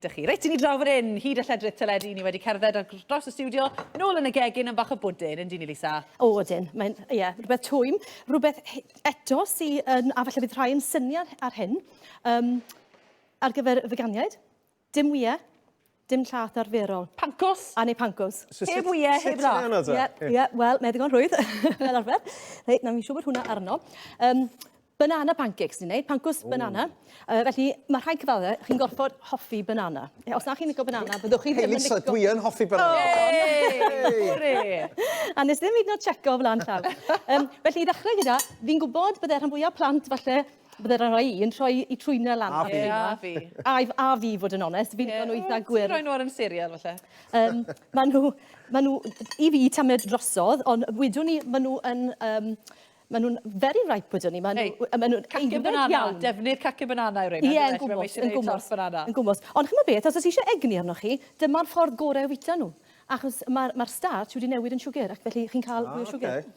Dych chi. Reit, ni draw fan hyn, hyd y lledrith teledu, ni wedi cerdded dros y studio, nôl yn y gegin yn bach o bwdyn, yn dyn ni, Lisa? O, ydyn. Mae'n, rhywbeth twym. Rhywbeth eto sy'n, a falle bydd rhai yn syniad ar hyn, ar gyfer veganiaid. Dim wyau, dim llaeth arferol. Pancws? A neu pancws. Heb wyau, heb laeth. Ie, wel, mae ddigon rwydd. Fel arfer. Reit, na mi'n siŵr bod hwnna arno. Banana pancakes ni'n neud, pancws banana. Felly, mae rhai cyfaddau, chi'n gorfod hoffi banana. Os na chi'n licio banana, byddwch chi ddim yn licio... Lisa, dwi yn hoffi banana. A nes ddim hyd yn oed checo o flaen llaw. Felly, i ddechrau gyda, fi'n gwybod byddai'r rhan fwyaf plant, falle, byddai'r rhan rhai yn troi i trwyna lan. A fi. A fi, fod yn onest. Fi'n gwybod nhw eitha gwir. Ti'n rhoi nhw ar yn serial, falle? Mae nhw, i fi, tamed drosodd, ond wedwn ni, mae nhw yn... Maen nhw'n very ripe wedyn ni. Maen nhw'n cacu banana, defnydd cacu banana yw rhaid. Ie, yn gwmwys. Ond chyma beth, os oes eisiau egni arnoch chi, dyma'r ffordd gorau o wyta nhw. Achos mae'r starch wedi newid yn siwgr, ac felly chi'n cael mwy o siwgr.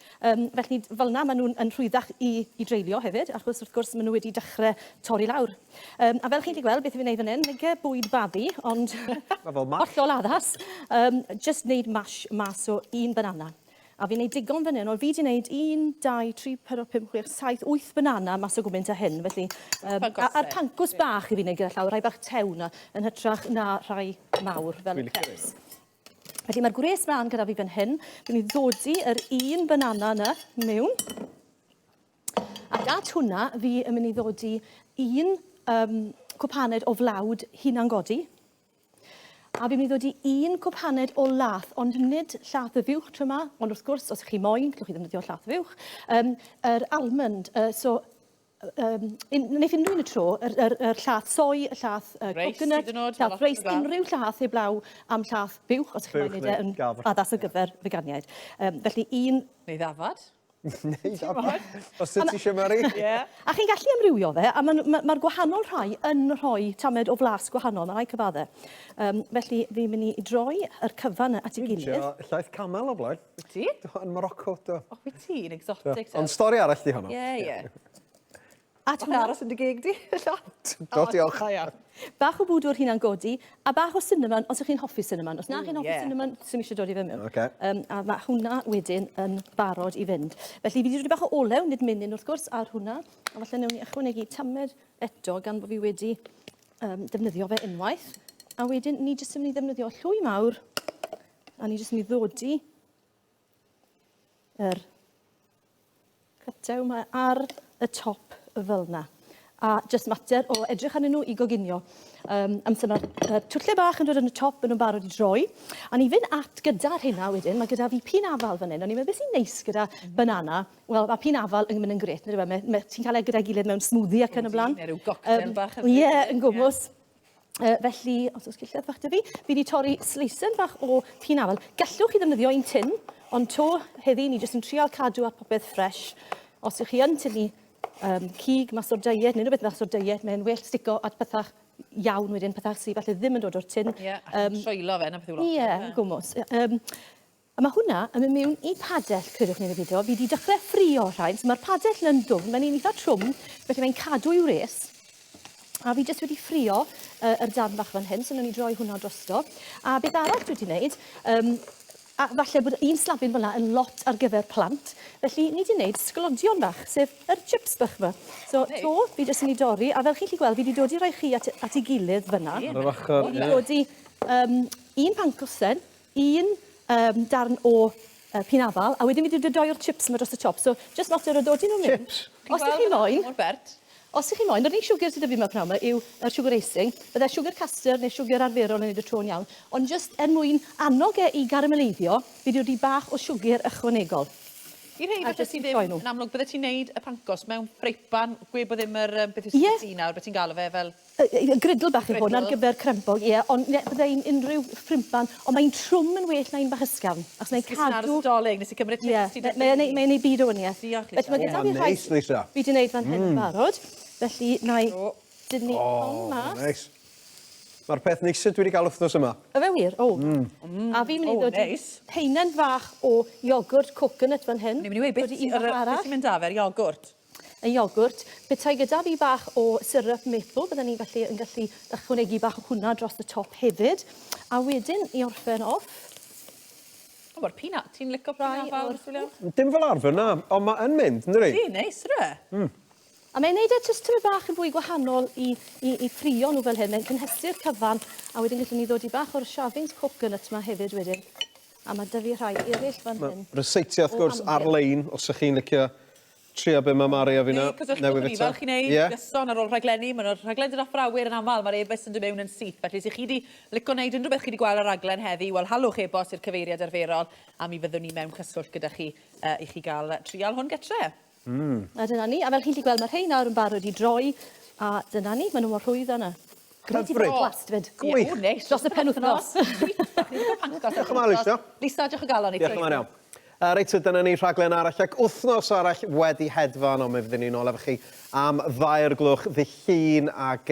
Felly fel yna, maen nhw'n rhwyddach i dreulio hefyd, achos wrth gwrs maen nhw wedi dechrau torri lawr. A fel chi'n gweld, beth fi'n neud fan hyn, nege bwyd babi, ond hollol addas. Just neud mash mas o un banana. A fi'n neud digon fan hyn, ond fi wedi neud 1, 2, 3, 4, 5, 6, 7, 8 banana mas o gwmynt a hyn. Felly, a'r pancws bach i fi'n neud gyda llaw, rai bach tew na, yn hytrach na rhai mawr fel peps. Felly mae'r gwres mlaen gyda fi fan hyn. Fi'n ei ddodi yr un banana yna mewn. Ac at hwnna, fi yn mynd i ddodi un cwpaned o flawd hunangodi. A fi'n mynd i ddod i 1 cwpaned o lath, ond nid llaeth y fiwch tro yma, ond wrth gwrs, os ych chi moyn, gallwch chi ddefnyddio llaeth y fiwch. Yr almond, wneith unrhyw un y tro, yr llaeth soi, y llaeth coconut, llaeth reis, unrhyw llaeth heblaw am llaeth fiwch, os ych chi'n gwneud yn addas o gyfer veganiaid. Felly un... Neu ddafad? Neu ddafad? Os ydych chi eisiau Mari? A chi'n gallu amrywio fe, a mae'r gwahanol rhai yn rhoi tamed o flas gwahanol, mae rhai cyfaddau. Felly fi'n mynd i droi yr cyfan at ei gilydd. Llaeth camel o blaen. Wyt ti? Yn Morocco, do. O, wyt ti, yn exotic. Ond stori arall di hwnnw. Ie. At hwnna aros yn dy geg di. Do, diolch. Bach o bwdwr hunangodi, a bach o cinnamon, os ydych chi'n hoffi cinnamon. Os na chi'n hoffi cinnamon, sy'n eisiau dod i fe mewn. A mae hwnna wedyn yn barod i fynd. Felly fi wedi dod bach o olew, nid menyn wrth gwrs, ar hwnna. A falle newn ni ychwanegu tamed eto, gan bod fi wedi defnyddio fe unwaith. A wedyn, ni jyst yn mynd i ddefnyddio llwy mawr, a ni jyst yn mynd i ddodi yr cytew yma ar y top fel yna. A just mater o edrych arnyn nhw i goginio. Amser mae'r twlle bach yn dod yn y top yn nhw'n barod i droi. A ni fynd at gyda'r hynna wedyn, mae gyda fi pinafal fan hyn. O'n i'n meddwl beth sy'n neis gyda banana. Wel, mae pinafal yn mynd yn gret. Ti'n cael gyda'i gilydd mewn smoothie ac yn y blaen. Neu rhyw cocktail bach. Ie, yn gwmws. Felly, os oes gilledd bach dy fi wedi torri sleisen bach o pinafal. Gallwch chi ddefnyddio un tin, ond to heddi ni jyst yn trial cadw ar popeth ffres. Os ych chi yn tynnu cig mas o'r diet, neu rhywbeth mas o'r diet, mae'n well stico at pethach iawn wedyn, pethach sydd falle ddim yn dod o'r tin. Ie, a troelo fe, na beth yw lot. Ie, yn gwmws. A mae hwnna yn mynd mewn i padell, credwch ni yn y fideo. Fi wedi dechrau ffrio rhaid, so mae'r padell yn dwfn, mae'n un eitha trwm, felly mae'n cadw i'w res. A fi jyst wedi ffrio yr darn bach fan hyn, so wnawn ni droi hwnna drosto. A beth arall dwi wedi wneud, a falle bod un slabyn fel yna yn lot ar gyfer plant. Felly, ni wedi gwneud sglodion bach, sef yr chips bach yma. So, to, fi jyst yn ei dorri, a fel chi'n gweld, fi wedi dod i roi chi at ei gilydd fyna. Fi wedi dod i un pancwsen, un darn o pinafal, a wedyn fi wedi dod o'r chips yma dros y top. So, jyst mater o dod i nhw mewn. Chips? Os ydych chi'n moyn... Mor bert. Os ydych chi'n moyn, yr unig siwgr sydd y fi mewn pnawn yma yw yr siwgr icing. Bydde siwgr castor neu siwgr arferol yn neud y tro'n iawn. Ond jyst mwyn annog i garameleiddio, fi wedi dod i bach o siwgr ychwanegol. I rhai falle sy'n ddim, yn amlwg, bydde ti'n neud y pancos mewn ffreipan, gwe bod ddim yr beth yw sy'n nawr, beth ti'n galw fe fel... Grydl bach i hwn ar gyfer crempog, ie, ond bydde unrhyw ffrimpan, ond mae'n trwm yn well na un bach ysgafn. Ac mae'n cadw... Doleg, nes i cymryd tips. Ie, mae'n ei byd o hynny. Diolch, Lisa. Neis, Lisa. Fi wedi gwneud fan hyn yn barod, felly na i dynnu hon mas. Mae'r peth neisyd dwi wedi gael wrthnos yma. Y fe wir? O. A fi'n mynd i ddod i heinen fach o iogwrt coconut fan hyn. Ni'n mynd i weid, beth sy'n mynd â fe'r iogwrt? y iogwrt. Petai gyda fi bach o syrup maple, byddwn ni'n gallu ychwanegu bach o hwnna dros y top hefyd. A wedyn, i orffen off. O, mae'r peanut. Ti'n licio peanut fel? Dim fel arfer na, ond mae'n mynd, yn dwi? Di, neis, rwe. A mae'n neud e jyst tyfu bach yn fwy gwahanol i ffrio nhw fel hyn. Mae'n cynhesu'r cyfan, a wedyn gallwn ni ddod i bach o'r shavings coconut yma hefyd wedyn. A mae dy fi rhai eraill fan hyn. Reseitio, wrth gwrs, ar-lein, os ydych chi'n licio trio be mae Mari a fi na. Neu, fel chi'n neud, gyson ar ôl rhaglenni, mae'r rhaglen yn athrawir yn aml, mae'r e-bost yn dod mewn yn syth. Felly, os chi wedi licio wneud unrhyw beth chi wedi gweld ar raglen heddi, wel, halwch e-bost i'r cyfeiriad arferol, a mi fyddwn ni mewn cyswllt gyda chi i chi gael trial hwn getre. A dyna ni, a fel chi'n gallu gweld, mae'r rhai nawr yn barod i droi, a dyna ni, maen nhw mor rhwydd yna. Gwneud i fod plast fyd. Gwych. Neis. Dros y penwythnos. Diolch yn fawr, Lisa. Lisa, diolch o galon i. Diolch yn fawr iawn. Reit, dyna ni rhaglen arall ac wythnos arall wedi hedfan, ond mi fyddwn ni'n ôl efo chi am 2 o'r gloch ddydd Llun ac